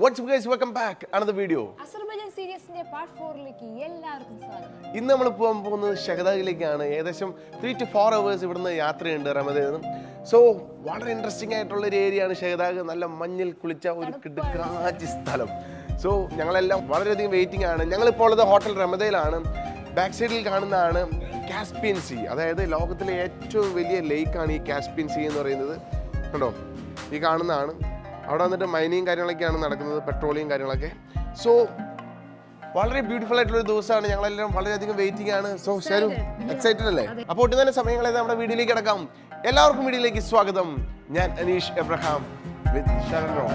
What's up guys, welcome back another video. Azerbaijan സീരീസിന്റെ part 4ലേക്ക് എല്ലാവർക്കും സ്വാഗതം. ഇന്ന് നമ്മൾ പോകാൻ പോകുന്നത് ഷഹദാഗിലേക്കാണ്. ഏകദേശം 3 to 4 hours ഇവിടുന്ന് യാത്രയുണ്ട് റമദാനിൽ. സോ വളരെ ഇൻട്രസ്റ്റിംഗ് ആയിട്ടുള്ള ഒരു ഏരിയയാണ് ഷഹദാഗ്. നല്ല മഞ്ഞിൽ കുളിച്ച ഒരു കിടുക്കാച്ചി സ്ഥലം. സോ ഞങ്ങളെല്ലാം വളരെയധികം വെയിറ്റിംഗ് ആണ്. ഞങ്ങളിപ്പോൾ ഉള്ളത് ഹോട്ടൽ റമദയിലാണ്. ബാക്ക് സൈഡിൽ കാണുന്നതാണ് കാസ്പിയൻ സീ. അതായത് ലോകത്തിലെ ഏറ്റവും വലിയ ലേക്കാണ് ഈ കാസ്പിയൻ സീ എന്ന് പറയുന്നത്. കണ്ടോ, ഈ കാണുന്നതാണ്. അവിടെ വന്നിട്ട് മൈനിങ് കാര്യങ്ങളൊക്കെയാണ് നടക്കുന്നത്, പെട്രോളിയം കാര്യങ്ങളൊക്കെ. സോ വളരെ ബ്യൂട്ടിഫുൾ ആയിട്ടുള്ള ദിവസമാണ്. ഞങ്ങളെല്ലാം വളരെയധികം വെയിറ്റിംഗ് ആണ്. സോ ഷെരു എക്സൈറ്റഡ് അല്ലേ? അപ്പോൾ ഒട്ടും തന്നെ സമയങ്ങളെ നമ്മുടെ വീഡിയോയിലേക്ക് കിടക്കാം. എല്ലാവർക്കും വീഡിയോയിലേക്ക് സ്വാഗതം. ഞാൻ അനീഷ് എബ്രഹാം വിത്ത് ഷരൺ റോ.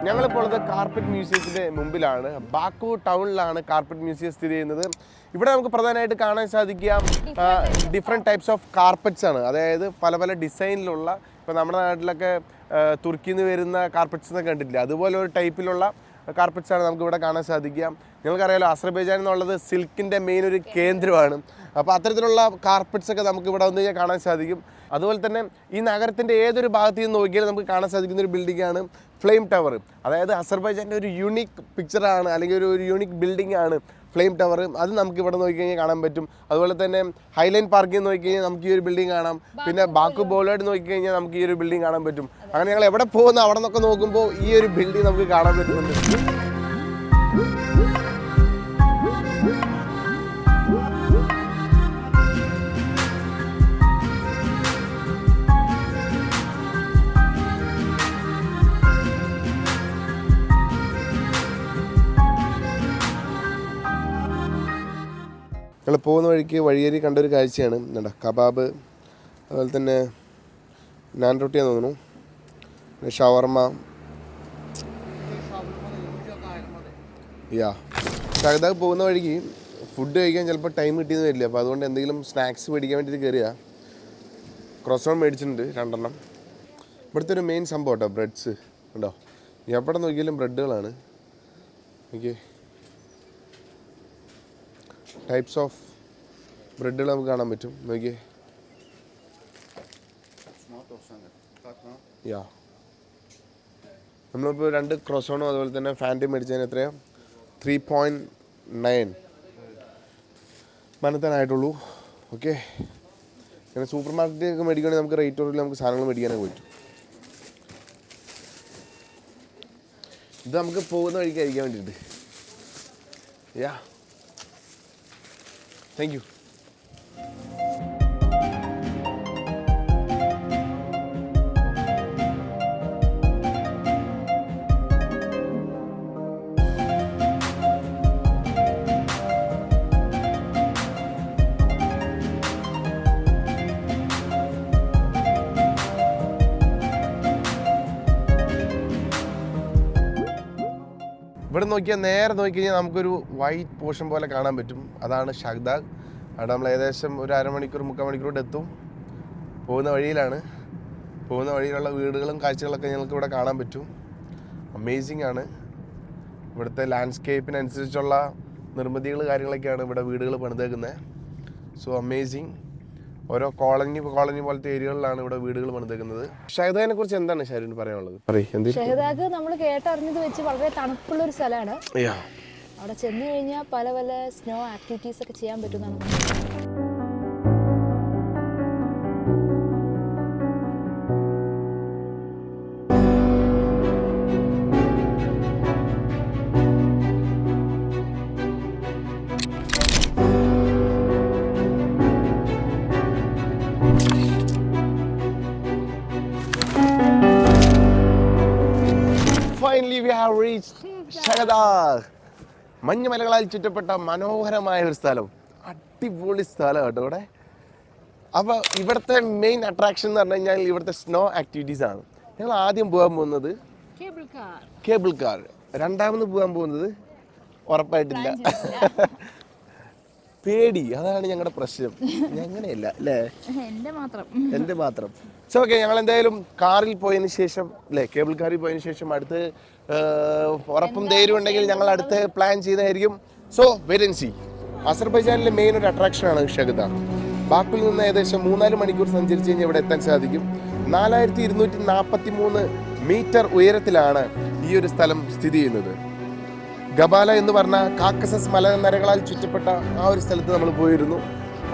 ഞങ്ങളിപ്പോൾ ഉള്ളത് കാർപ്പറ്റ് മ്യൂസിയത്തിൻ്റെ മുമ്പിലാണ്. ബാക്കു ടൗണിലാണ് കാർപ്പറ്റ് മ്യൂസിയം സ്ഥിതി ചെയ്യുന്നത്. ഇവിടെ നമുക്ക് പ്രധാനമായിട്ട് കാണാൻ സാധിക്കുക ഡിഫറെൻറ്റ് ടൈപ്സ് ഓഫ് കാർപ്പറ്റ്സ് ആണ്. അതായത് പല പല ഡിസൈനിലുള്ള, ഇപ്പോൾ നമ്മുടെ നാട്ടിലൊക്കെ തുർക്കിയിൽ നിന്ന് വരുന്ന കാർപ്പറ്റ്സ് എന്നൊക്കെ കണ്ടിട്ടില്ല, അതുപോലെ ഒരു ടൈപ്പിലുള്ള കാർപ്പറ്റ്സ് ആണ് നമുക്ക് ഇവിടെ കാണാൻ സാധിക്കുക. നിങ്ങൾക്കറിയാലോ, അസർബൈജാൻ എന്നുള്ളത് സിൽക്കിൻ്റെ മെയിൻ ഒരു കേന്ദ്രമാണ്. അപ്പോൾ അത്തരത്തിലുള്ള കാർപ്പറ്റ്സ് ഒക്കെ നമുക്ക് ഇവിടെ വന്ന് കാണാൻ സാധിക്കും. അതുപോലെ തന്നെ ഈ നഗരത്തിൻ്റെ ഏതൊരു ഭാഗത്ത് നിന്ന് നോക്കിയാലും നമുക്ക് കാണാൻ സാധിക്കുന്ന ഒരു ബിൽഡിംഗാണ് ഫ്ലെയിം ടവർ. അതായത് അസർബൈജാൻ്റെ ഒരു യൂണിക് പിക്ചറാണ്, അല്ലെങ്കിൽ ഒരു യൂണിക് ബിൽഡിംഗ് ആണ് ഫ്ലെയിം ടവർ. അത് നമുക്ക് ഇവിടെ നോക്കിക്കഴിഞ്ഞാൽ കാണാൻ പറ്റും. അതുപോലെ തന്നെ ഹൈലൈൻ പാർക്കിൽ നോക്കിക്കഴിഞ്ഞാൽ നമുക്ക് ഈ ഒരു ബിൽഡിംഗ് കാണാം. പിന്നെ ബാക്കു ബോളേഡ് നോക്കിക്കഴിഞ്ഞാൽ നമുക്ക് ഈ ഒരു ബിൽഡിംഗ് കാണാൻ പറ്റും. അങ്ങനെ ഞങ്ങൾ എവിടെ പോകുന്ന അവിടെ നിന്നൊക്കെ നോക്കുമ്പോൾ ഈ ഒരു ബിൽഡിംഗ് നമുക്ക് കാണാൻ പറ്റുന്നുണ്ട്. ഞങ്ങൾ പോകുന്ന വഴിക്ക് വഴിയേരി കണ്ടൊരു കാഴ്ചയാണ്. എന്താ കബാബ്, അതുപോലെ തന്നെ നാൻ റൊട്ടിയാന്ന് തോന്നുന്നു, ഷവർമ. ഷഹദാഗ് പോകുന്ന വഴിക്ക് ഫുഡ് കഴിക്കാൻ ചിലപ്പോൾ ടൈം കിട്ടിയെന്ന് വരില്ല. അപ്പോൾ അതുകൊണ്ട് എന്തെങ്കിലും സ്നാക്സ് മേടിക്കാൻ വേണ്ടിയിട്ട് കയറിയ ക്രോസോൺ മേടിച്ചിട്ടുണ്ട് 2 എണ്ണം. ഇവിടുത്തെ ഒരു മെയിൻ സംഭവം കേട്ടോ ബ്രെഡ്സ്. ഉണ്ടോ, എവിടെ നോക്കിയാലും ബ്രെഡുകളാണ്. ഓക്കെ, ടൈപ്സ് ഓഫ് ബ്രെഡുകൾ നമുക്ക് കാണാൻ പറ്റും. നോക്കിയേ, നമ്മളിപ്പോൾ 2 ക്രോസോണും അതുപോലെ തന്നെ ഫാൻറ്റും മേടിച്ചതിന് എത്രയാണ്? 3.9 മനത്താനായിട്ടുള്ളൂ. ഓക്കെ, അങ്ങനെ സൂപ്പർ മാർക്കറ്റിലൊക്കെ മേടിക്കുകയാണെങ്കിൽ നമുക്ക് റേറ്റ് കുറവില്ല, നമുക്ക് സാധനങ്ങൾ മേടിക്കാനൊക്കെ പറ്റും. ഇത് നമുക്ക് പോകുന്ന വഴിക്ക് കഴിക്കാൻ വേണ്ടിയിട്ട്. Thank you. ഇവിടെ നോക്കിയാൽ നേരെ നോക്കിക്കഴിഞ്ഞാൽ നമുക്കൊരു വൈറ്റ് പോർഷൻ പോലെ കാണാൻ പറ്റും. അതാണ് ഷഹദാഗ്. അവിടെ നമ്മൾ ഏകദേശം ഒരു 1/2 മണിക്കൂർ 3/4 മണിക്കൂർ എത്തും. പോകുന്ന വഴിയിലുള്ള വീടുകളും കാഴ്ചകളൊക്കെ ഞങ്ങൾക്ക് ഇവിടെ കാണാൻ പറ്റും. അമേസിങ് ആണ്. ഇവിടുത്തെ ലാൻഡ്സ്കേപ്പിനനുസരിച്ചുള്ള നിർമ്മിതികൾ കാര്യങ്ങളൊക്കെയാണ് ഇവിടെ വീടുകൾ പണിതേക്കുന്നത്. So amazing. ഓരോ കോളനി പോലത്തെ ഏരിയകളിലാണ് ഇവിടെ വീടുകൾ പണിതേക്കുന്നത്. ഷഹദാഗിനെ കുറിച്ച് എന്താണ് ഷാരിന് പറയാനുള്ളത്? ഷഹദാഗ് നമ്മൾ കേട്ടറിഞ്ഞത് വെച്ച് വളരെ തണുപ്പുള്ള ഒരു സ്ഥലമാണ്. അവിടെ ചെന്ന് കഴിഞ്ഞാൽ പല പല സ്നോ ആക്ടിവിറ്റീസ് ഒക്കെ ചെയ്യാൻ പറ്റുന്നതാണ്. Finally we have reached ഷഹദാഗ്. മഞ്ഞുമലകളാൽ ചുറ്റപ്പെട്ട മനോഹരമായ ഒരു സ്ഥലം, അടിപൊളി സ്ഥലം കേട്ടോ ഇവിടെ. അപ്പോൾ ഇവിടുത്തെ മെയിൻ അട്രാക്ഷൻ എന്ന് പറഞ്ഞു കഴിഞ്ഞാൽ ഇവിടുത്തെ സ്നോ ആക്ടിവിറ്റീസ് ആണ്. ഞങ്ങൾ ആദ്യം പോകാൻ പോകുന്നത് കേബിൾ കാർ, രണ്ടാമത് പോകാൻ പോകുന്നത് ഉറപ്പായിട്ടില്ല പേടി. അതാണ് ഞങ്ങളുടെ പ്രശ്നം. അങ്ങനെയല്ല അല്ലേ, എൻ്റെ മാത്രം. സോ ഓക്കെ, ഞങ്ങൾ എന്തായാലും കാറിൽ പോയതിന് ശേഷം അല്ലേ, കേബിൾ കാറിൽ പോയതിന് ശേഷം അടുത്ത് ഉറപ്പും ധൈര്യം ഉണ്ടെങ്കിൽ ഞങ്ങൾ അടുത്ത് പ്ലാൻ ചെയ്തായിരിക്കും. So wait and see. അസർബൈജാനിലെ മെയിൻ ഒരു അട്രാക്ഷനാണ് ഷഹദ. ബാക്കുവിൽ നിന്ന് ഏകദേശം 3-4 മണിക്കൂർ സഞ്ചരിച്ച് കഴിഞ്ഞാൽ ഇവിടെ എത്താൻ സാധിക്കും. 4243 മീറ്റർ ഉയരത്തിലാണ് ഈ ഒരു സ്ഥലം സ്ഥിതി ചെയ്യുന്നത്. ഗബാല എന്ന് പറഞ്ഞ കാക്കസസ് മലനിരകളാൽ ചുറ്റപ്പെട്ട ആ ഒരു സ്ഥലത്ത് നമ്മൾ പോയിരുന്നു.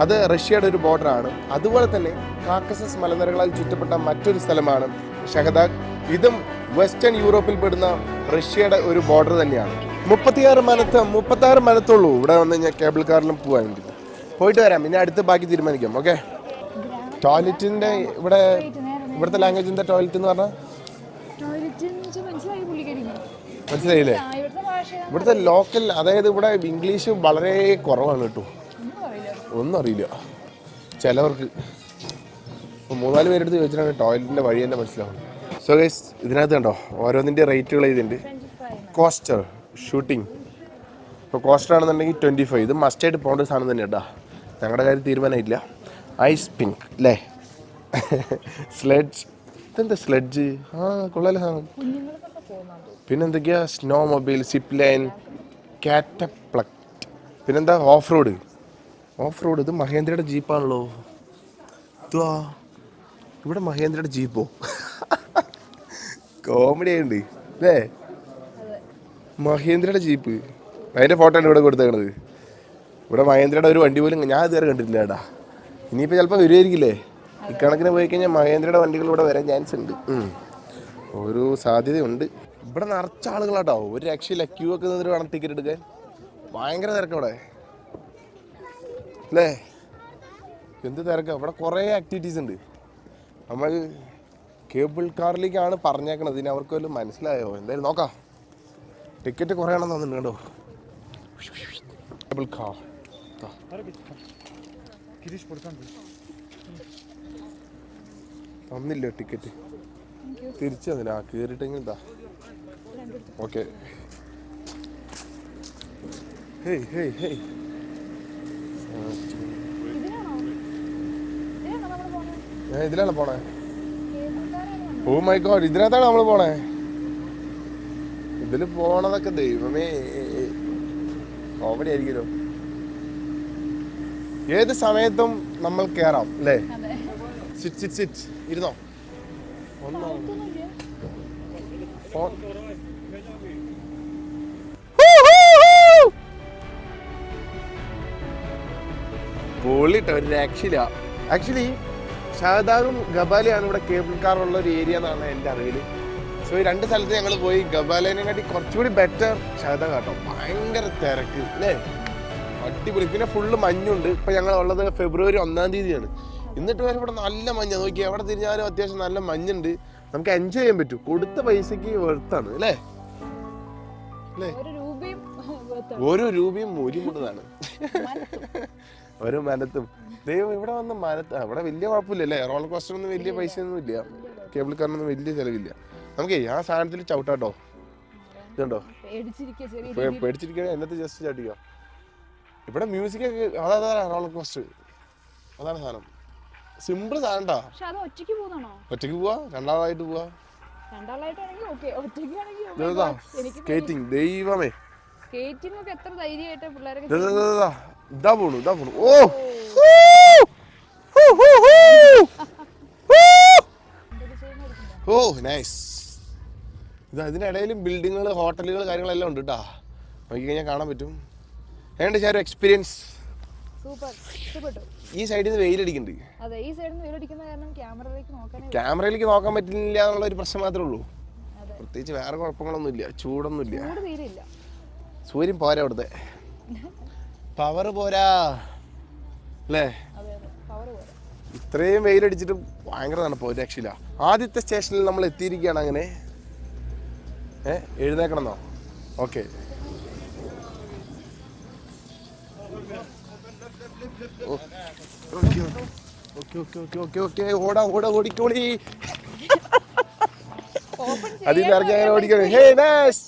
അത് റഷ്യയുടെ ഒരു ബോർഡറാണ്. അതുപോലെ തന്നെ കാക്കസസ് മലനിരകളാൽ ചുറ്റപ്പെട്ട മറ്റൊരു സ്ഥലമാണ് ഷഹദാഗ്. ഇതും വെസ്റ്റേൺ യൂറോപ്പിൽ പെടുന്ന റഷ്യയുടെ ഒരു ബോർഡർ തന്നെയാണ്. 36 മനത്തുള്ളൂ ഇവിടെ വന്ന് കഴിഞ്ഞാൽ കേബിൾ കാറിലും പോകാൻ വേണ്ടി. പോയിട്ട് വരാം, പിന്നെ അടുത്ത് ബാക്കി തീരുമാനിക്കാം. ഓക്കെ. ടോയ്ലറ്റിൻ്റെ ഇവിടുത്തെ ലാംഗ്വേജ് എന്താ ടോയ്ലറ്റ് എന്ന് പറഞ്ഞാൽ? മനസ്സിലായില്ലേ? ഇവിടുത്തെ ലോക്കൽ, അതായത് ഇവിടെ ഇംഗ്ലീഷ് വളരെ കുറവാണ് കേട്ടോ. ഒന്നും അറിയില്ല ചിലവർക്ക്. 3-4 പേരെടുത്ത് ചോദിച്ചിട്ടാണ് ടോയ്ലറ്റിൻ്റെ വഴി തന്നെ മനസ്സിലാവുന്നത്. സോ ഗൈസ്, ഇതിനകത്ത് കണ്ടോ ഓരോന്നിൻ്റെ റേറ്റുകൾ ചെയ്തിട്ടുണ്ട്. കോസ്റ്റർ ഷൂട്ടിംഗ് ഇപ്പോൾ കോസ്റ്റർ ആണെന്നുണ്ടെങ്കിൽ 25. ഇത് മസ്റ്റായിട്ട് പോകേണ്ട സാധനം തന്നെ കേട്ടോ. ഞങ്ങളുടെ കാര്യം തീരുമാനമില്ല. ഐസ് പിങ്ക് അല്ലേ? സ്ലെഡ്ജ്. ഇതെന്താ സ്ലെഡ്ജ്? ആ കൊള്ളാലോ സാധനം. പിന്നെന്തൊക്കെയാ? Snowmobile, zip line, catapult. പിന്നെന്താ? Off road. ഇത് മഹേന്ദ്രയുടെ ജീപ്പാണല്ലോ. ഇതുവാ ഇവിടെ മഹേന്ദ്രയുടെ ജീപ്പോ? കോമഡി ആയിട്ടുണ്ട് അല്ലേ? മഹേന്ദ്രയുടെ ജീപ്പ്, അതിൻ്റെ ഫോട്ടോ ആണ് ഇവിടെ കൊടുത്തേക്കണത്. ഇവിടെ മഹേന്ദ്രയുടെ ഒരു വണ്ടി പോലും ഞാൻ ഇതുവരെ കണ്ടിട്ടില്ല കേട്ടാ. ഇനിയിപ്പോൾ ചിലപ്പോൾ വരുമായിരിക്കില്ലേ? ഇക്കണക്കിന് പോയി കഴിഞ്ഞാൽ മഹേന്ദ്രയുടെ വണ്ടികൾ ഇവിടെ വരാൻ ചാൻസ് ഉണ്ട്. ഒരു സാധ്യതയുണ്ട്. ഇവിടെ നിറച്ച ആളുകളാട്ടോ, ഒരു രക്ഷയില്ല. ക്യൂ ഒക്കെ നിന്നിട്ട് വേണം ടിക്കറ്റ് എടുക്കാൻ. ഭയങ്കര തിരക്കാണ് ഇവിടെ അല്ലേ? എന്ത് തിരക്കാണ് ഇവിടെ. കുറേ ആക്ടിവിറ്റീസ് ഉണ്ട്. നമ്മൾ കേബിൾ കാറിലേക്കാണ് പറഞ്ഞേക്കണത്. ഇനി അവർക്ക് വല്ലതും മനസ്സിലായോ എന്തായാലും നോക്കാം. ടിക്കറ്റ് കുറേ ആണെന്ന് തോന്നുന്നുണ്ട് കേട്ടോ. കേബിൾ കാർ തന്നില്ല ടിക്കറ്റ്, തിരിച്ചു തന്നില്ല. കയറിയിട്ടെങ്കിൽ ഇതാ. ഓക്കെ. ഹേയ് ഹേയ് ഹേയ്, ഞാൻ ഇതിലാണ് പോണേ. ഓ മൈ ഗോഡ്, ഇതിനകത്താണ് നമ്മൾ പോണേ. ഇതിൽ പോണതൊക്കെ ദൈവമേ കോമഡി ആയിരിക്കുമല്ലോ. ഏത് സമയത്തും നമ്മൾ കയറാം അല്ലേ? സിറ്റ് ഇരുന്നോ. ഒന്നോ പൊളിട്ടോ, ഒരു രക്ഷയില്ല. ആക്ച്വലി ഷഹദാഗും ഗബാലയാണ് ഇവിടെ കേബിൾ കാർ ഉള്ള ഒരു ഏരിയ എന്നാണ് എൻ്റെ അറിവിൽ. സോ ഈ 2 സ്ഥലത്ത് ഞങ്ങൾ പോയി. ഗബാലേനെ കാട്ടി കുറച്ചുകൂടി ബെറ്റർ ഷഹദാഗ് കേട്ടോ. ഭയങ്കര തിരക്ക് അല്ലേ? അടിപൊളി. പിന്നെ ഫുള്ള് മഞ്ഞുണ്ട്. ഇപ്പം ഞങ്ങൾ ഉള്ളത് ഫെബ്രുവരി 1-ാം തീയതിയാണ്. എന്നിട്ട് വരെ ഇവിടെ നല്ല മഞ്ഞാണ്. നോക്കി എവിടെ തിരിഞ്ഞാലും അത്യാവശ്യം നല്ല മഞ്ഞുണ്ട്. നമുക്ക് എൻജോയ് ചെയ്യാൻ പറ്റും. കൊടുത്ത പൈസക്ക് വെർത്താണ് അല്ലേ? ഓരോ രൂപയും മൂല്യമുള്ളതാണ്. ഓരോ മനത്തും ദൈവം ഇവിടെ വന്ന് ഇവിടെ വലിയ കുഴപ്പമില്ലല്ലേ? റോളർ കോസ്റ്ററൊന്നും വലിയ പൈസയൊന്നും ഇല്ല. കേബിൾ കാറിനൊന്നും വലിയ ചിലവില്ല. നമുക്കേ ആ സാധനത്തിൽ ചവിട്ടാട്ടോ. ഇതുണ്ടോ? പേടിച്ചിരിക്കുക. എന്നത്തെ ജസ്റ്റ് ചാട്ടിക്കോ. ഇവിടെ മ്യൂസിക് ഒക്കെ അതാ റോളർ കോസ്റ്റർ. അതാണ് സാധനം. സിമ്പിൾ സാധനം ട്ടോ. ഒറ്റയ്ക്ക് പോവാ, രണ്ടാളായിട്ട് പോവാ. സ്കേറ്റിംഗ്. ദൈവമേ, ഇതാ പോണു. ഓ ഓ നൈസ്. ഇതിനിടയിലും ബിൽഡിങ്ങുകൾ, ഹോട്ടലുകൾ, കാര്യങ്ങളെല്ലാം ഉണ്ട് കേട്ടോ. നോക്കിക്കഴിഞ്ഞാൽ കാണാൻ പറ്റും. ഏതാണ്ട് ഒരു എക്സ്പീരിയൻസ്. ഈ സൈഡിൽ നിന്ന് വെയിലടിക്കുന്നുണ്ട്. ക്യാമറയിലേക്ക് നോക്കാൻ പറ്റില്ല എന്നുള്ള ഒരു പ്രശ്നം മാത്രമേ ഉള്ളൂ. പ്രത്യേകിച്ച് വേറെ കുഴപ്പങ്ങളൊന്നും ഇല്ല. ചൂടൊന്നും ഇല്ല. സൂര്യൻ പോരാ, അവിടുത്തെ പവർ പോരാ അല്ലേ? ഇത്രയും വെയിലടിച്ചിട്ട് ഭയങ്കര തണുപ്പ്, ഒരു രക്ഷയില്ല. ആദ്യത്തെ സ്റ്റേഷനിൽ നമ്മൾ എത്തിയിരിക്കുകയാണ്. അങ്ങനെ എഴുന്നേക്കണമെന്നോ? ഓക്കെ. ഓടിക്കോളി. അതിൽ നിന്ന് ഇറങ്ങി അങ്ങനെ ഓടിക്കോളി. ഹേ നൈസ്,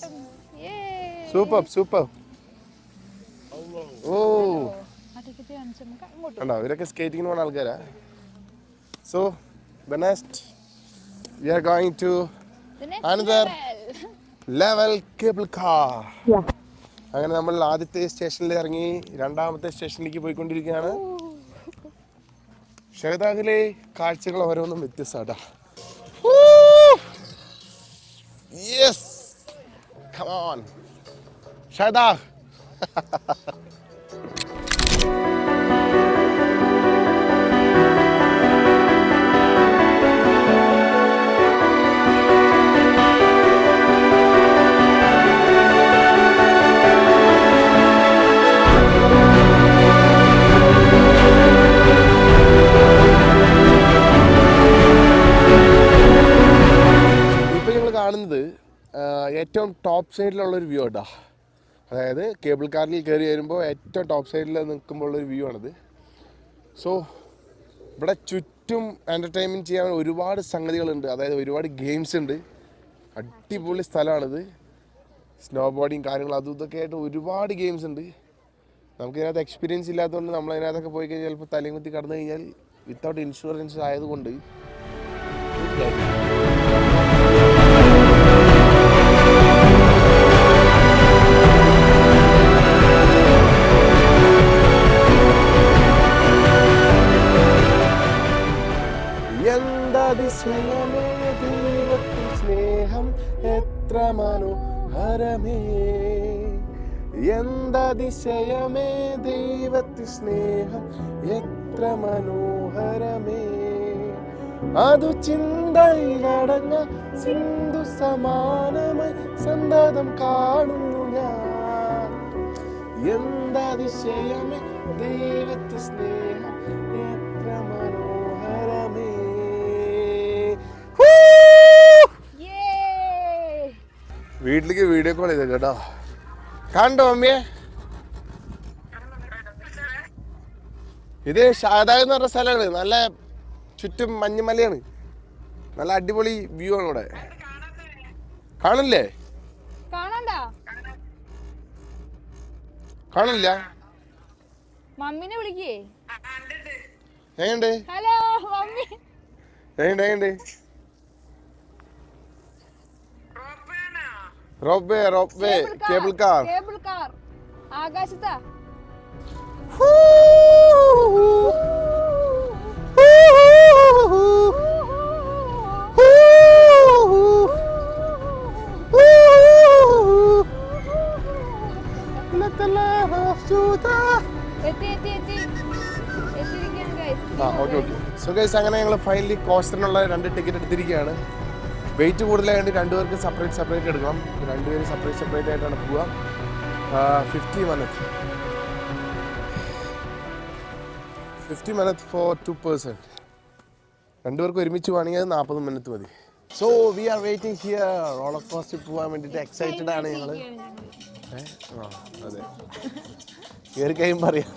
സൂപ്പർ. ഓ കണ്ടോ, ഇവരൊക്കെ സ്കേറ്റിങ്ങിന് പോകുന്ന ആൾക്കാരാ. So the next we are going to another level cable car. അങ്ങനെ നമ്മൾ ആദ്യത്തെ സ്റ്റേഷനിൽ ഇറങ്ങി രണ്ടാമത്തെ സ്റ്റേഷനിലേക്ക് പോയിക്കൊണ്ടിരിക്കുകയാണ്. ഷഹദാഗിലെ കാഴ്ചകൾ ഓരോന്നും വ്യത്യസ്തമാട്ടാ. Yes, come on Shahdag. കാണുന്നത് ഏറ്റവും ടോപ്പ് സൈഡിലുള്ളൊരു വ്യൂ കേട്ടോ. അതായത് കേബിൾ കാറിൽ കയറി വരുമ്പോൾ ഏറ്റവും ടോപ്പ് സൈഡിൽ നിൽക്കുമ്പോഴുള്ളൊരു വ്യൂ ആണിത്. സോ ഇവിടെ ചുറ്റും എൻ്റർടൈൻമെൻറ്റ് ചെയ്യാൻ ഒരുപാട് സംഗതികളുണ്ട്. അതായത് ഒരുപാട് ഗെയിംസ് ഉണ്ട്. അടിപൊളി സ്ഥലമാണിത്. സ്നോ ബോർഡിങ് കാര്യങ്ങൾ അതും ഇതൊക്കെ ആയിട്ട് ഒരുപാട് ഗെയിംസ് ഉണ്ട്. നമുക്കിതിനകത്ത് എക്സ്പീരിയൻസ് ഇല്ലാത്തതുകൊണ്ട് നമ്മളതിനകത്തൊക്കെ പോയി കഴിഞ്ഞാൽ ചിലപ്പോൾ തലയും കുത്തി കടന്നു കഴിഞ്ഞാൽ വിത്തൗട്ട് ഇൻഷുറൻസ് ആയതുകൊണ്ട് എന്താതിശയമേ ദൈവത്തിൻ സ്നേഹം എത്ര മനോഹരമേ, എന്താതിശയമേ ദൈവത്തിൻ സ്നേഹം എത്ര മനോഹരമേ, അതു ചിന്തയിലടങ്ങ സിന്ധു സമാനമായി സന്തതം കാണുന്നു ഞാൻ. എന്താതിശയമേ ദൈവത്തിൻ സ്നേഹം എത്ര മനോഹരമേ. വീട്ടിലേക്ക് വീഡിയോ കോൾ ചെയ്ത കേട്ടോ. കണ്ടോ അമ്മയെ? ഇത് ഷഹദാഗ് എന്ന് പറഞ്ഞ സ്ഥലമാണ്. നല്ല ചുറ്റും മഞ്ഞുമലയാണ്. നല്ല അടിപൊളി വ്യൂ ആണ് ഇവിടെ. കാണില്ലേ? കാണില്ല? മമ്മിനെ വിളിക്കേ. എങ്ങണ്ട്? Hello mummy. എങ്ങണ്ട്? Rope cable car. ആകാശത്താ. സോ ഗൈസ്, അങ്ങനെ ഞങ്ങൾ ഫൈനലി കോസ്റ്ററിനുള്ള 2 ടിക്കറ്റ് എടുത്തിരിക്കുകയാണ്. വെയിറ്റ് കൂടുതലായതുകൊണ്ട് 2 പേർക്ക് സെപ്പറേറ്റ് എടുക്കണം. 2 പേര് സെപ്പറേറ്റ് ആയിട്ടാണ് പോവുക. 50 minutes for 2 person. 2 പേർക്ക് ഒരുമിച്ച് പോകണമെങ്കിൽ 40 മിനിറ്റ് മതി. So we are waiting here. Roller coaster പോകാൻ വേണ്ടിയിട്ട് എക്സൈറ്റഡ് ആണ് ഞങ്ങൾ. അതെ, കയറി കഴിയുമ്പോൾ അറിയാം.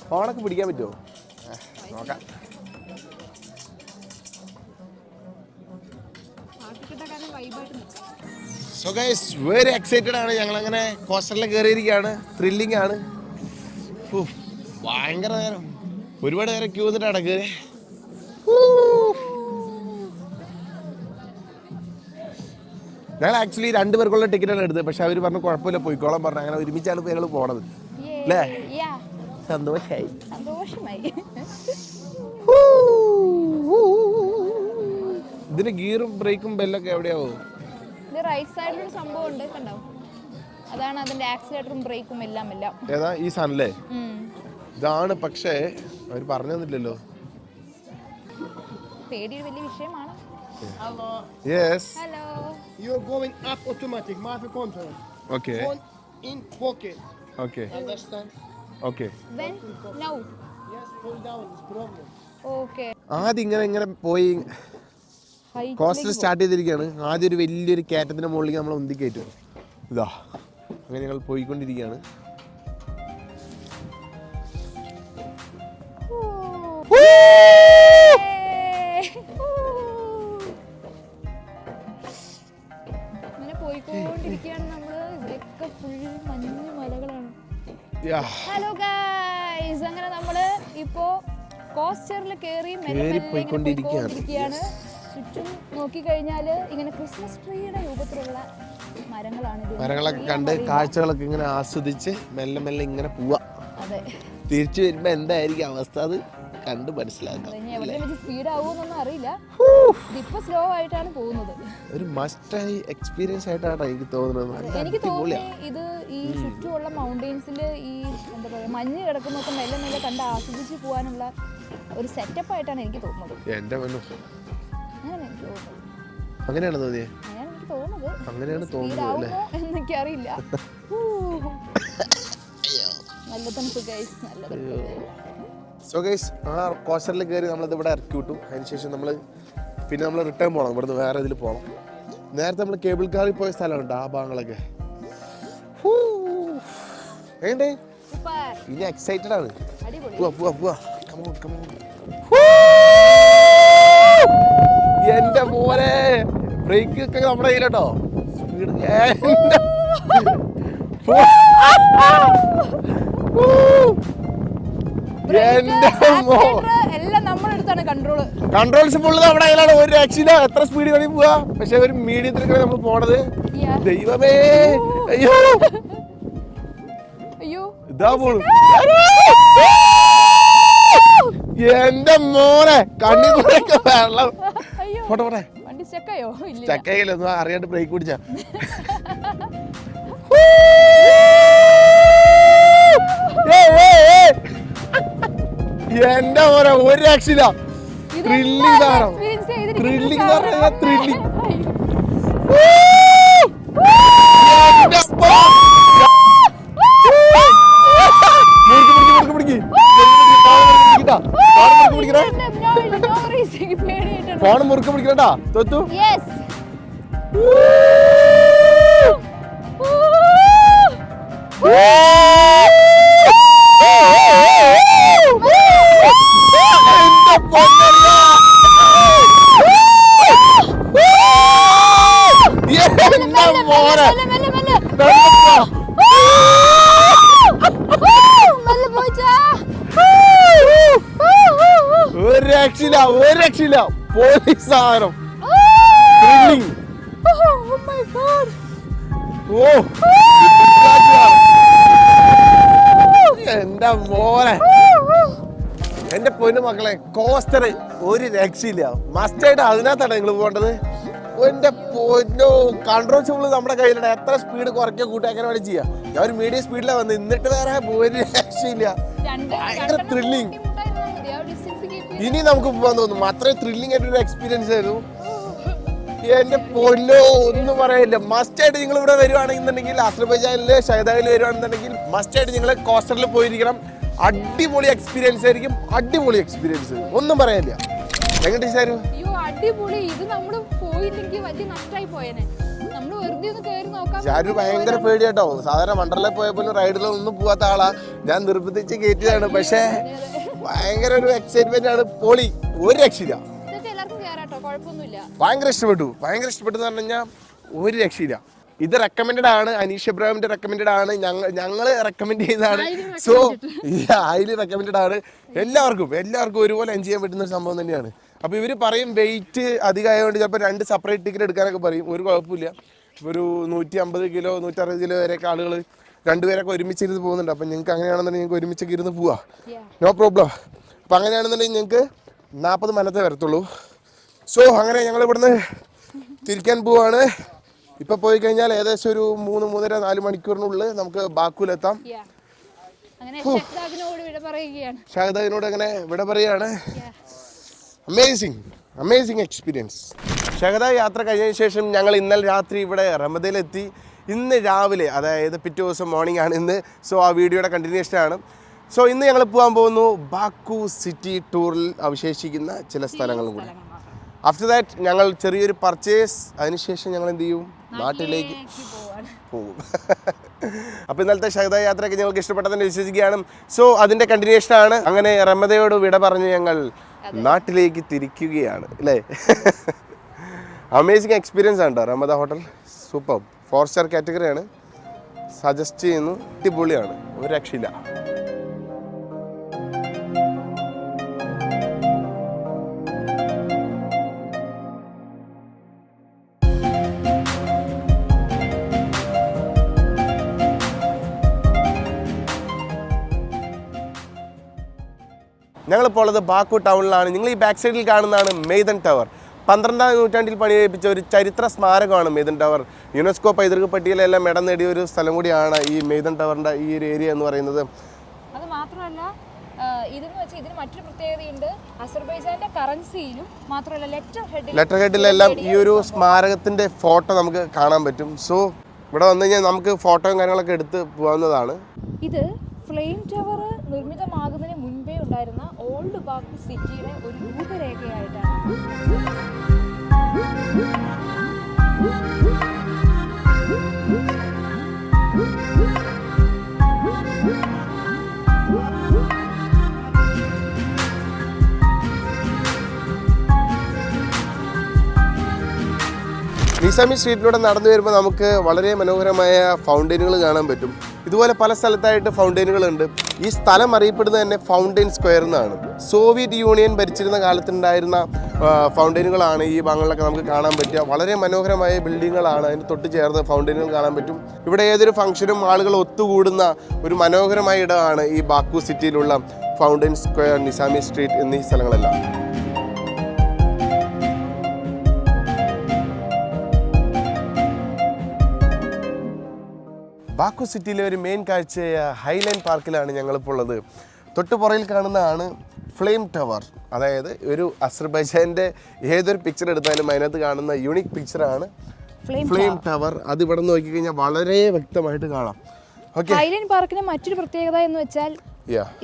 ഫോണൊക്കെ പിടിക്കാൻ പറ്റുമോ? നോക്കാം. സോ ഗൈസ്, വെരി എക്സൈറ്റഡ് ആണ്. ഞങ്ങളങ്ങനെ കോസ്റ്ററിൽ കയറിയിരിക്കുകയാണ്. ത്രില്ലിംഗ് ആണ്. ഭയങ്കര നേരം, ഒരുപാട് നേരം ക്യൂ നിന്നിട്ടാണ് കയറി. ഞങ്ങൾ ആക്ച്വലി 2 പേർക്കുള്ള ടിക്കറ്റാണ് എടുത്തത്. പക്ഷെ അവർ പറഞ്ഞു കുഴപ്പമില്ല, പോയിക്കോളാൻ പറഞ്ഞു. അങ്ങനെ ഒരുമിച്ചാണ് ഇപ്പോൾ ഞങ്ങൾ പോണത്. അല്ലേ? സന്തോഷമായി. ഇതിന് ഗിയറും ബ്രേക്കും ബെല്ലൊക്കെ എവിടെയാവോ? റൈറ്റ് സൈഡിൽ ഒരു സംഭവം ഉണ്ട്, കണ്ടോ? അതാണ് അതിന്റെ ആക്സിലേറ്ററും ബ്രേക്കും എല്ലാം. ഏതാ ഈ സാധനല്ലേ? ഇതാണ്. പക്ഷേ അവർ പറഞ്ഞു തന്നില്ലല്ലോ. പേടി ഒരു വലിയ വിഷയമാണ്. Hello. Yes. Hello. You're going up automatic, manual control. Okay. Phone in pocket. Okay. Understand? Okay. When? Now. Yes, pull down this problem. Okay. ആദ്യം ഇങ്ങനെ പോയി കോസ്റ്റർ സ്റ്റാർട്ട് ചെയ്തിരിക്കുകയാണ്. ആദ്യം ഒരു വലിയൊരു കയറ്റത്തിന്റെ മുകളിലേക്ക് നമ്മൾ ഉന്തി കയറ്റും. ഇതാ അങ്ങനെ ഞങ്ങൾ പോയിക്കൊണ്ടിരിക്കുകയാണ്. പോയിക്കൊണ്ടിരിക്കുകയാണ് നമ്മള്. ഇവിടെയൊക്കെ ഫുൾ മഞ്ഞ് മലകളാണ്. ഹലോ ഗൈസ്, അങ്ങനെ നമ്മള് ഇപ്പോ കോസ്റ്ററിൽ കയറി പോയിക്കൊണ്ടിരിക്കുകയാണ്. ചുറ്റും നോക്കിക്കഴിഞ്ഞാൽ ഇങ്ങനെ ക്രിസ്മസ് ട്രീയുടെ രൂപത്തിലുള്ള മരങ്ങളാണ് ഇത്. മരങ്ങളൊക്കെ കണ്ട് കാഴ്ചകളൊക്കെ ഇങ്ങനെ ആസ്വദിച്ച് മെല്ലെ മെല്ലെ ഇങ്ങനെ പോവാ. അതെ, തിരിച്ചു വരുമ്പോ എന്തായിരിക്കും അവസ്ഥ അത് കണ്ട് മനസ്സിലാക്കാം. എവിടെ വെച്ച് സ്പീഡ് ആവുമെന്നൊന്നും അറിയില്ല. ഇപ്പൊ സ്ലോ ആയിട്ടാണ് പോകുന്നത്. ഒരു മസ്റ്റായി എക്സ്പീരിയൻസ് ആയിട്ടാണ് എനിക്ക് തോന്നുന്നത്. എനിക്ക് തോന്നി ഇത് ഈ ചുറ്റുമുള്ള മൗണ്ടെയിൻസിൽ ഈ എന്താ പറയുക മഞ്ഞ് കിടക്കുന്നൊക്കെ മെല്ലെ മെല്ലെ കണ്ട് ആസ്വദിച്ച് പോകാനുള്ള ഒരു സെറ്റപ്പ് ആയിട്ടാണ് എനിക്ക് തോന്നുന്നത്. എന്റെ മണ്ണു അങ്ങനെ എനിക്ക് തോന്നുന്നത്. അങ്ങനെയാണ് തോന്നിയേ? അങ്ങനെയാണ് എനിക്ക് തോന്നുന്നത്. അങ്ങനെയാണ് തോന്നുന്നത് അല്ലേ? എന്നൊക്കെ അറിയില്ല. നല്ല തണുപ്പ് ഗൈസ്, നല്ല തണുപ്പ്. സോ ഗൈസ്, ആ കോസ്റ്ററിൽ കയറി നമ്മളിത് ഇവിടെ ഇറക്കി വിട്ടു. അതിനുശേഷം നമ്മൾ റിട്ടേൺ പോകണം. ഇവിടുന്ന് വേറെ ഇതിൽ പോകണം. നേരത്തെ നമ്മൾ കേബിൾ കാറിൽ പോയ സ്ഥലമുണ്ട്, ആ ഭാഗങ്ങളൊക്കെ. എങ്ങനെയുണ്ട്? ഇനി എക്സൈറ്റഡ് ആണ്. പോവാ. എന്റെ മോനെ, ബ്രേക്ക് ഒക്കെ നമ്മുടെ കയ്യിലോട്ടോ. സ്പീഡ് കൺട്രോൾസ് ഫുള്ള് നമ്മുടെ കയ്യിലാണ്. ഒരു രക്ഷയില്ല. എത്ര സ്പീഡ് കളി പോവാ. പക്ഷെ ഒരു മീഡിയത്തിലൊക്കെ നമ്മൾ പോണത്. ദൈവമേ, അയ്യോ ഇതാ പോണു. എന്റെ മോനെ, കണ്ണിലൊക്കെ വെള്ളം. പോട്ടെ ചക്കയിലൊന്നും അറിയാണ്ട് ബ്രേക്ക് പിടിച്ച. എന്റെ മോനെ, ഒരു രക്ഷയില്ല. ത്രില്ലിംഗ് സാധനം. ത്രില്ലിംഗ് പറഞ്ഞാൽ ത്രില്ലിംഗ്. ഫോൺ മുറുക്ക് പിടിക്കണട്ടാ തൊത്തു. ഒരു രക്ഷയില്ല. പോലീസ് സാധനം. എന്റെ മോനെ, എന്റെ പൊന്നു മക്കളെ, കോസ്റ്റർ ഒരു രക്ഷയില്ല. മസ്റ്റായിട്ട് അതിനകത്താണ് നിങ്ങൾ പോകേണ്ടത്. എന്റെ പൊന്നോ, കൺട്രോൾ ഫുള്ള് നമ്മുടെ കയ്യിലാണ്. എത്ര സ്പീഡ് കുറയ്ക്കുക കൂട്ടുക അങ്ങനെ വേണം ചെയ്യാം. ഞാൻ ഒരു മീഡിയം സ്പീഡിലാണ് വന്നത്. എന്നിട്ട് വേറെ ഒരു രക്ഷയില്ല. ഭയങ്കര ത്രില്ലിങ്. ഇനി നമുക്ക് പോകാൻ തോന്നും. അത്രയും ത്രില്ലിംഗ് ആയിട്ടൊരു എക്സ്പീരിയൻസ് ആയിരുന്നു. എന്റെ പൊന്നോ, ഒന്നും പറയില്ല. മസ്റ്റായിട്ട് നിങ്ങൾ ഇവിടെ വരുവാണെന്നുണ്ടെങ്കിൽ, അസർബൈജാനില് ഷഹദായിൽ വരുവാണെന്നുണ്ടെങ്കിൽ മസ്റ്റായിട്ട് നിങ്ങൾ കോസ്റ്ററിൽ പോയിരിക്കണം. അടിപൊളി എക്സ്പീരിയൻസ് ആയിരിക്കും. അടിപൊളി എക്സ്പീരിയൻസ്, ഒന്നും പറയാനില്ല. എങ്ങനെ അടിപൊളി. ഇത് നമ്മള് പോയില്ലെങ്കിൽ വലിയ നഷ്ടമായി പോയേനെ. നമ്മള് വെറുതെ ഒന്ന് കയറി നോക്കാം. ഞാനൊരു ഭയങ്കര പേടിയാട്ടോ. സാധാരണ വണ്ടർലേ പോയപ്പോൾ റൈഡിലൊന്നും പോവാത്ത ആളാ. ഞാൻ നിർബന്ധിച്ച് കയറ്റിയതാണ്. പക്ഷേ ഭയങ്കര ഒരു എക്സൈറ്റ്മെന്റ് ആണ്. പൊളി, ഒരു രക്ഷയില്ല. ഭയങ്കര ഇഷ്ടപ്പെട്ടു. എന്ന് പറഞ്ഞു കഴിഞ്ഞാൽ ഒരു രക്ഷയില്ല. ഇത് റെക്കമെൻഡഡ് ആണ്. അനീഷ് ഇബ്രാഹിമിന്റെ റെക്കമെൻഡഡ് ആണ്. ഞങ്ങൾ റെക്കമെൻഡ് ചെയ്യുന്നതാണ്. സോ ഹൈലി റെക്കമെൻഡഡ് ആണ്. എല്ലാവർക്കും ഒരുപോലെ എൻജോയ് ചെയ്യാൻ പറ്റുന്ന ഒരു സംഭവം തന്നെയാണ്. അപ്പോൾ ഇവർ പറയും വെയിറ്റ് അധികമായതുകൊണ്ട് ചിലപ്പോൾ 2 സെപ്പറേറ്റ് ടിക്കറ്റ് എടുക്കാനൊക്കെ പറയും. ഒരു കുഴപ്പമില്ല. ഒരു 150 കിലോ 160 കിലോ വരെയൊക്കെ ആളുകൾ രണ്ടുപേരൊക്കെ ഒരുമിച്ചിരുന്ന് പോകുന്നുണ്ട്. അപ്പം നിങ്ങൾക്ക് അങ്ങനെയാണെന്നുണ്ടെങ്കിൽ നിങ്ങൾക്ക് ഒരുമിച്ചൊക്കെ ഇരുന്ന് പോവാം. No problem. അപ്പം അങ്ങനെയാണെന്നുണ്ടെങ്കിൽ നിങ്ങൾക്ക് 40 മലത്തെ വരത്തുള്ളൂ. സോ അങ്ങനെ ഞങ്ങൾ ഇവിടുന്ന് തിരിക്കാൻ പോവാണ്. ഇപ്പം പോയി കഴിഞ്ഞാൽ ഏകദേശം ഒരു 3-3.5-4 മണിക്കൂറിനുള്ളിൽ നമുക്ക് ബാക്കുവിലെത്താം. ഷഹദാദിനോട് അങ്ങനെ വിട പറയുകയാണ്. Amazing experience. ഷഹദാ യാത്ര കഴിഞ്ഞതിന് ശേഷം ഞങ്ങൾ ഇന്നലെ രാത്രി ഇവിടെ റമദയിലെത്തി. ഇന്ന് രാവിലെ, അതായത് പിറ്റേ ദിവസം മോർണിംഗ് ആണ് ഇന്ന്. സോ ആ വീഡിയോയുടെ കണ്ടിന്യൂഷനാണ്. സോ ഇന്ന് ഞങ്ങൾ പോകാൻ പോകുന്നു ബാക്കു സിറ്റി ടൂറിൽ അവശേഷിക്കുന്ന ചില സ്ഥലങ്ങളും കൂടി. ആഫ്റ്റർ ദാറ്റ് ഞങ്ങൾ ചെറിയൊരു പർച്ചേസ്. അതിനുശേഷം ഞങ്ങൾ എന്ത് ചെയ്യും? നാട്ടിലേക്ക് പോകും. അപ്പോൾ ഇന്നലത്തെ ഷഹദാ യാത്രയൊക്കെ ഞങ്ങൾക്ക് ഇഷ്ടപ്പെട്ടതെന്ന് വിശ്വസിക്കുകയാണ്. സോ അതിൻ്റെ കണ്ടിന്യൂഷനാണ്. അങ്ങനെ റമദയോട് വിട പറഞ്ഞ് ഞങ്ങൾ നാട്ടിലേക്ക് തിരിക്കുകയാണ് അല്ലേ. അമേസിങ് എക്സ്പീരിയൻസ് ആണ് കേട്ടോ റമദ ഹോട്ടൽ. സൂപ്പർ 4 സ്റ്റാർ കാറ്റഗറിയാണ്. സജസ്റ്റ് ചെയ്യുന്നു. അടിപൊളിയാണ്, ഒരു രക്ഷയില്ല. ഞങ്ങളിപ്പോൾ ഉള്ളത് ബാക്കു ടൗണിലാണ്. നിങ്ങൾ ഈ ബാക്ക് സൈഡിൽ കാണുന്നതാണ് മെയ്തൻ ടവർ. 12ാം നൂറ്റാണ്ടിൽ പണികഴിപ്പിച്ച ഒരു ചരിത്ര സ്മാരകമാണ് മെയ്തൻ ടവർ. യുനെസ്കോ പൈതൃക പട്ടികയിലെല്ലാം ഇടം നേടിയ ഒരു സ്ഥലം കൂടിയാണ് ഈ മെയ്തൻ ടവറിൻ്റെ ഈ ഒരു ഏരിയ എന്ന് പറയുന്നത്. അത് മാത്രമല്ല ഇതെന്ന് വെച്ചാൽ ഇതിന് മറ്റൊരു പ്രത്യേകതയുണ്ട്. അസർബൈജാന്റെ കറൻസിയിലും മാത്രമല്ല ലെറ്റർ ഹെഡിലെല്ലാം ഈ ഒരു സ്മാരകത്തിൻ്റെ ഫോട്ടോ നമുക്ക് കാണാൻ പറ്റും. സോ ഇവിടെ വന്നു കഴിഞ്ഞാൽ നമുക്ക് ഫോട്ടോയും കാര്യങ്ങളൊക്കെ എടുത്ത് പോകാവുന്നതാണ്. ഇത് ഫ്ലെയിം ടവർ നിർമ്മിതമാകുന്നതിന് മുൻപേ ഉണ്ടായിരുന്ന ഓൾഡ് ബാക്കു സിറ്റിയുടെ ഒരു രൂപരേഖയായിട്ടാണ്. നിസാമി സ്ട്രീറ്റിലൂടെ നടന്നു വരുമ്പോൾ നമുക്ക് വളരെ മനോഹരമായ ഫൗണ്ടെയിനുകൾ കാണാൻ പറ്റും. ഇതുപോലെ പല സ്ഥലത്തായിട്ട് ഫൗണ്ടെയിനുകളുണ്ട്. ഈ സ്ഥലം അറിയപ്പെടുന്നത് തന്നെ ഫൗണ്ടെയിൻ സ്ക്വയർ എന്നാണ്. സോവിയറ്റ് യൂണിയൻ ഭരിച്ചിരുന്ന കാലത്തുണ്ടായിരുന്ന ഫൗണ്ടെയിനുകളാണ് ഈ ഭാഗങ്ങളിലൊക്കെ നമുക്ക് കാണാൻ പറ്റുക. വളരെ മനോഹരമായ ബിൽഡിങ്ങുകളാണ്, അതിന് തൊട്ട് ചേർന്ന് ഫൗണ്ടെയിനുകൾ കാണാൻ പറ്റും. ഇവിടെ ഏതൊരു ഫംഗ്ഷനും ആളുകൾ ഒത്തുകൂടുന്ന ഒരു മനോഹരമായ ഇടമാണ് ഈ ബാക്കു സിറ്റിയിലുള്ള ഫൗണ്ടെയിൻ സ്ക്വയർ, നിസാമി സ്ട്രീറ്റ് എന്നീ സ്ഥലങ്ങളെല്ലാം. ബാക്കു സിറ്റിയിലെ ഒരു മെയിൻ കാഴ്ചയായ ഹൈലൈൻ പാർക്കിലാണ് ഞങ്ങളിപ്പോൾ ഉള്ളത്. തൊട്ട് പുറയിൽ കാണുന്നതാണ് ഫ്ലെയിം ടവർ. അതായത് ഒരു അസർബൈജാൻ്റെ ഏതൊരു പിക്ചർ എടുത്താലും അതിനകത്ത് കാണുന്ന യൂണിക് പിക്ചറാണ് ഫ്ലെയിം ടവർ. അത് ഇവിടെ നോക്കിക്കഴിഞ്ഞാൽ വളരെ വ്യക്തമായിട്ട് കാണാം. ഓക്കെ, ഹൈലൈൻ പാർക്കിന് മറ്റൊരു പ്രത്യേകത എന്ന് വെച്ചാൽ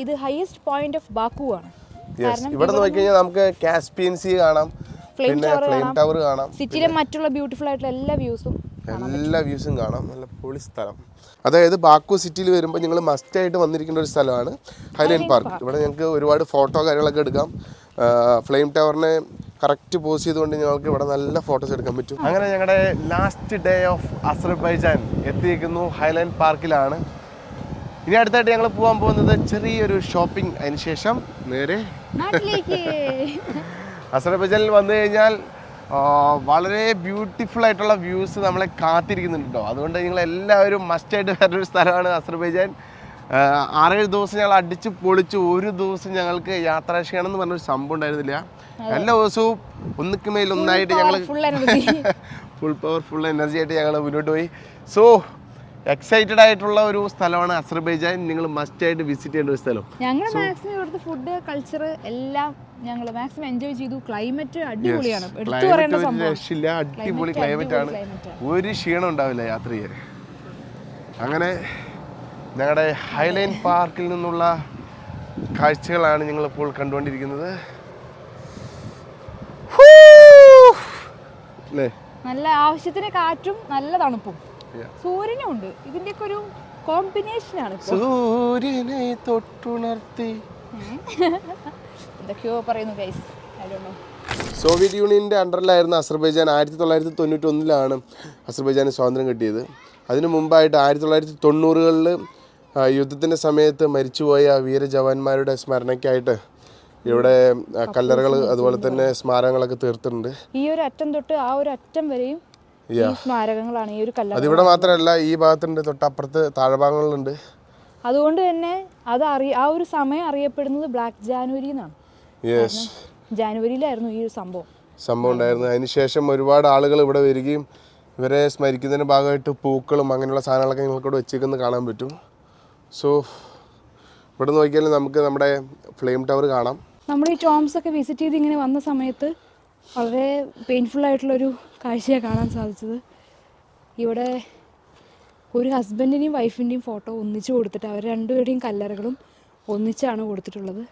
ഇത് ഹൈയസ്റ്റ് പോയിന്റ് ഓഫ് ബാക്കു ആണ്. ഇവിടെ നോക്കിക്കഴിഞ്ഞാൽ നമുക്ക് കാസ്പിയൻ സീ കാണാം, പിന്നെ ഫ്ലെയിം ടവർ കാണാം, സിറ്റിയിലെ മറ്റുള്ള ബ്യൂട്ടിഫുൾ ആയിട്ടുള്ള എല്ലാ വ്യൂസും കാണാം. നല്ല പൊളി സ്ഥലം. അതായത് ബാക്കു സിറ്റിയിൽ വരുമ്പോൾ നിങ്ങൾ മസ്റ്റായിട്ട് വന്നിരിക്കേണ്ട ഒരു സ്ഥലമാണ് ഹൈലൈൻ പാർക്ക്. ഇവിടെ ഞങ്ങൾക്ക് ഒരുപാട് ഫോട്ടോ കാര്യങ്ങളൊക്കെ എടുക്കാം. ഫ്ലെയിം ടവറിനെ കറക്റ്റ് പോസ് ചെയ്തുകൊണ്ട് ഞങ്ങൾക്ക് ഇവിടെ നല്ല ഫോട്ടോസ് എടുക്കാൻ പറ്റും. അങ്ങനെ ഞങ്ങളുടെ ലാസ്റ്റ് ഡേ ഓഫ് അസർബൈജാൻ എത്തിയിരിക്കുന്നു ഹൈലൈൻ പാർക്കിലാണ്. ഇനി അടുത്തായിട്ട് ഞങ്ങൾ പോകാൻ പോകുന്നത് ചെറിയൊരു ഷോപ്പിംഗ്. അതിന് ശേഷം നേരെ അസർബൈജാനിൽ വന്നു കഴിഞ്ഞാൽ വളരെ ബ്യൂട്ടിഫുൾ ആയിട്ടുള്ള വ്യൂസ് നമ്മളെ കാത്തിരിക്കുന്നുണ്ട് കേട്ടോ. അതുകൊണ്ട് നിങ്ങൾ എല്ലാവരും മസ്റ്റായിട്ട് വരുന്നൊരു സ്ഥലമാണ് അസർബൈജാൻ. 6-7 ദിവസം ഞങ്ങൾ അടിച്ച് പൊളിച്ച്. ഒരു ദിവസം ഞങ്ങൾക്ക് യാത്രാക്ഷീണം എന്ന് പറഞ്ഞൊരു സംഭവം ഉണ്ടായിരുന്നില്ല. എല്ലാ ദിവസവും ഒന്നിക്ക് മേൽ ഒന്നായിട്ട് ഞങ്ങൾ ഫുൾ പവർ ഫുൾ എനർജി ആയിട്ട് ഞങ്ങൾ മുന്നോട്ട് പോയി. സോ എക്സൈറ്റഡ് ആയിട്ടുള്ള ഒരു സ്ഥലമാണ് അസർബൈജാൻ. നിങ്ങൾ മസ്റ്റായിട്ട് വിസിറ്റ് ചെയ്യേണ്ട ഒരു സ്ഥലം. ഞങ്ങൾ മാക്സിമം ഇവിടുത്തെ ഫുഡ് കൾച്ചർ എല്ലാം ഞങ്ങൾ മാക്സിമം എൻജോയ് ചെയ്തു. ക്ലൈമറ്റ് അടിപൊളിയാണ്, അടിപൊളി ക്ലൈമറ്റ് ആണ്. ഒരു ക്ഷീണം ഉണ്ടാവില്ല യാത്ര ചെയ്യാൻ. അങ്ങനെ ഞങ്ങളുടെ ഹൈലൈൻ പാർക്കിൽ നിന്നുള്ള കാഴ്ചകളാണ് ഞങ്ങളിപ്പോൾ കണ്ടുകൊണ്ടിരിക്കുന്നത്. നല്ല ആവശ്യത്തിന് കാറ്റും നല്ല തണുപ്പും സൂര്യനും ഉണ്ട്. ഇതിന്റെയൊക്കെ ഒരു കോമ്പിനേഷനാണ്. സൂര്യനെ തൊട്ടുണർത്തി എന്തൊക്കെയോ പറയുന്നു ഗൈസ്. സോവിയറ്റ് യൂണിയൻ്റെ അണ്ടറിലായിരുന്ന അസർബൈജാൻ 1991 അസർബൈജാന് സ്വാതന്ത്ര്യം കിട്ടിയത്. അതിനു മുമ്പായിട്ട് 1990-കളിൽ യുദ്ധത്തിൻ്റെ സമയത്ത് മരിച്ചുപോയ വീരജവാന്മാരുടെ സ്മരണയ്ക്കായിട്ട് ഇവിടെ കല്ലറകൾ അതുപോലെ തന്നെ സ്മാരകങ്ങളൊക്കെ തീർത്തിട്ടുണ്ട്. ഈ ഒരു അറ്റം തൊട്ട് ആ ഒരു അറ്റം വരെയും സ്മാരകങ്ങളാണ്. ഈ ഒരു കല്ലറ അതിവിടെ മാത്രമല്ല, ഈ ഭാഗത്തുണ്ട്, തൊട്ടപ്പുറത്ത് താഴ്ഭാഗങ്ങളുണ്ട്. അതുകൊണ്ട് തന്നെ അത് ആ ഒരു സമയം അറിയപ്പെടുന്നത് ബ്ലാക്ക് ജാനുവരി എന്നാണ്. ജാനുവരിയിലായിരുന്നു ഈ ഒരു സംഭവം ഉണ്ടായിരുന്നത്. അതിനുശേഷം ഒരുപാട് ആളുകൾ ഇവിടെ വരികയും ഇവരെ സ്മരിക്കുന്നതിൻ്റെ ഭാഗമായിട്ട് പൂക്കളും അങ്ങനെയുള്ള സാധനങ്ങളൊക്കെ നിങ്ങൾക്കിവിടെ വെച്ചേക്കുന്നത് കാണാൻ പറ്റും. സോ ഇവിടെ നോക്കിയാൽ നമുക്ക് നമ്മുടെ ഫ്ലെയിം ടവർ കാണാം. നമ്മൾ ഈ ടോംസ് ഒക്കെ വിസിറ്റ് ചെയ്ത് ഇങ്ങനെ വന്ന സമയത്ത് വളരെ പെയിൻഫുൾ ആയിട്ടുള്ളൊരു കാഴ്ചയാണ് കാണാൻ സാധിച്ചത്. ഇവിടെ ഒരു ഹസ്ബൻഡിൻ്റെയും വൈഫിൻ്റെയും ഫോട്ടോ ഒന്നിച്ച് കൊടുത്തിട്ട് അവർ രണ്ടുപേരുടെയും കല്ലറകളും ഒന്നിച്ചാണ് കൊടുത്തിട്ടുള്ളത്.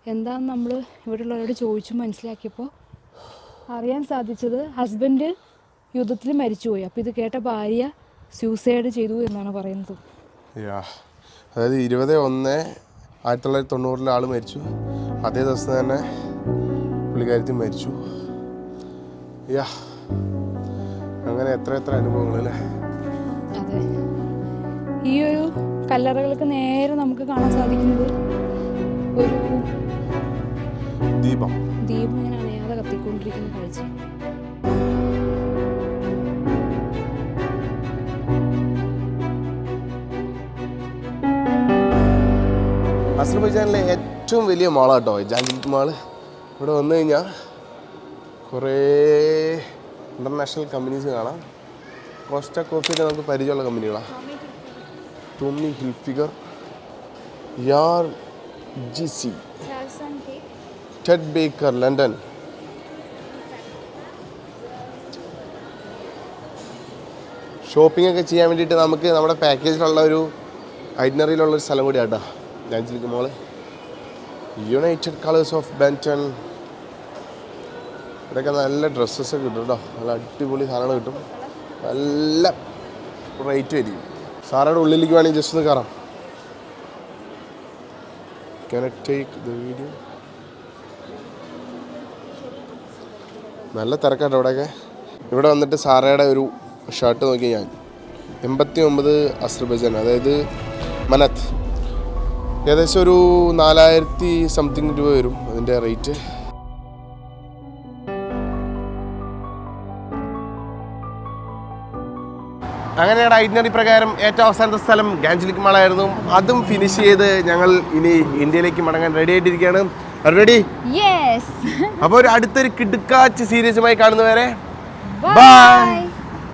എന്താണെന്ന് നമ്മൾ ഇവിടെയുള്ളവരോട് ചോദിച്ചു മനസ്സിലാക്കിയപ്പോൾ അറിയാൻ സാധിച്ചത് ഹസ്ബൻഡ് യുദ്ധത്തിൽ മരിച്ചുപോയി. അപ്പോൾ ഇത് കേട്ട ഭാര്യ സൂസൈഡ് ചെയ്തു എന്നാണ് പറയുന്നത്. അതായത് 20/1/1990 ആൾ മരിച്ചു. അതേ ദിവസം തന്നെ പുള്ളിക്കാരത്തി മരിച്ചു. അങ്ങനെ എത്ര അനുഭവങ്ങൾ അല്ലേ. അതെ, ഈ ഒരു കല്ലറകൾക്ക് നേരെ നമുക്ക് കാണാൻ സാധിക്കുന്നത് ഒരു ദീപം ഇങ്ങനെ അണയാതെ കത്തിക്കൊണ്ടിരിക്കുന്ന കാഴ്ച. അസർബൈജാനിലെ ഏറ്റവും വലിയ മാളാണ് കേട്ടോ ജാൻജിലിക് മാള്. ഇവിടെ വന്നു കഴിഞ്ഞാൽ കുറേ ഇൻ്റർനാഷണൽ കമ്പനീസ് കാണാം. കോസ്റ്റ കോഫിയൊക്കെ നമുക്ക് പരിചയമുള്ള കമ്പനികളാണ്. ടോമി ഹിൽഫിഗർ, യാർ ജിസി, ടെഡ് ബേക്കർ ലണ്ടൻ. ഷോപ്പിംഗ് ഒക്കെ ചെയ്യാൻ വേണ്ടിയിട്ട് നമുക്ക് നമ്മുടെ പാക്കേജിലുള്ള ഒരു ഐറ്റിനറിയിലുള്ളൊരു സ്ഥലം കൂടി ആട്ടോ ജാൻജിലിക് മോള്. United Colors of Benetton. ഇവിടെയൊക്കെ നല്ല ഡ്രസ്സസ് കിട്ടും കേട്ടോ. നല്ല അടിപൊളി സാധനങ്ങൾ കിട്ടും. നല്ല റേറ്റ് ആയിരിക്കും. സാറയുടെ ഉള്ളിലേക്ക് വേണമെങ്കിൽ ജസ്റ്റ് ഒന്ന് കയറാം. Can I take the video? നല്ല തിരക്കാട്ടോ ഇവിടെയൊക്കെ. ഇവിടെ വന്നിട്ട് സാറയുടെ ഒരു ഷർട്ട് നോക്കി ഞാൻ 89 അസർബൈജാൻ, അതായത് മനത്ത്, ഏകദേശം ഒരു 4000 സംതിങ് രൂപ വരും അതിൻ്റെ റേറ്റ്. അങ്ങനെയാണ് ഐറ്റിനറി പ്രകാരം ഏറ്റവും അവസാനത്തെ സ്ഥലം ഗാൻജിലിക് മാളായിരുന്നു. അതും ഫിനിഷ് ചെയ്ത് ഞങ്ങൾ ഇനി ഇന്ത്യയിലേക്ക് മടങ്ങാൻ റെഡി ആയിട്ടിരിക്കുകയാണ്. റെഡി? യെസ്. അപ്പോൾ ഒരു അടുത്തൊരു കിടുക്കാച്ച് സീരീസുമായി കാണുന്നവരെ ബൈ.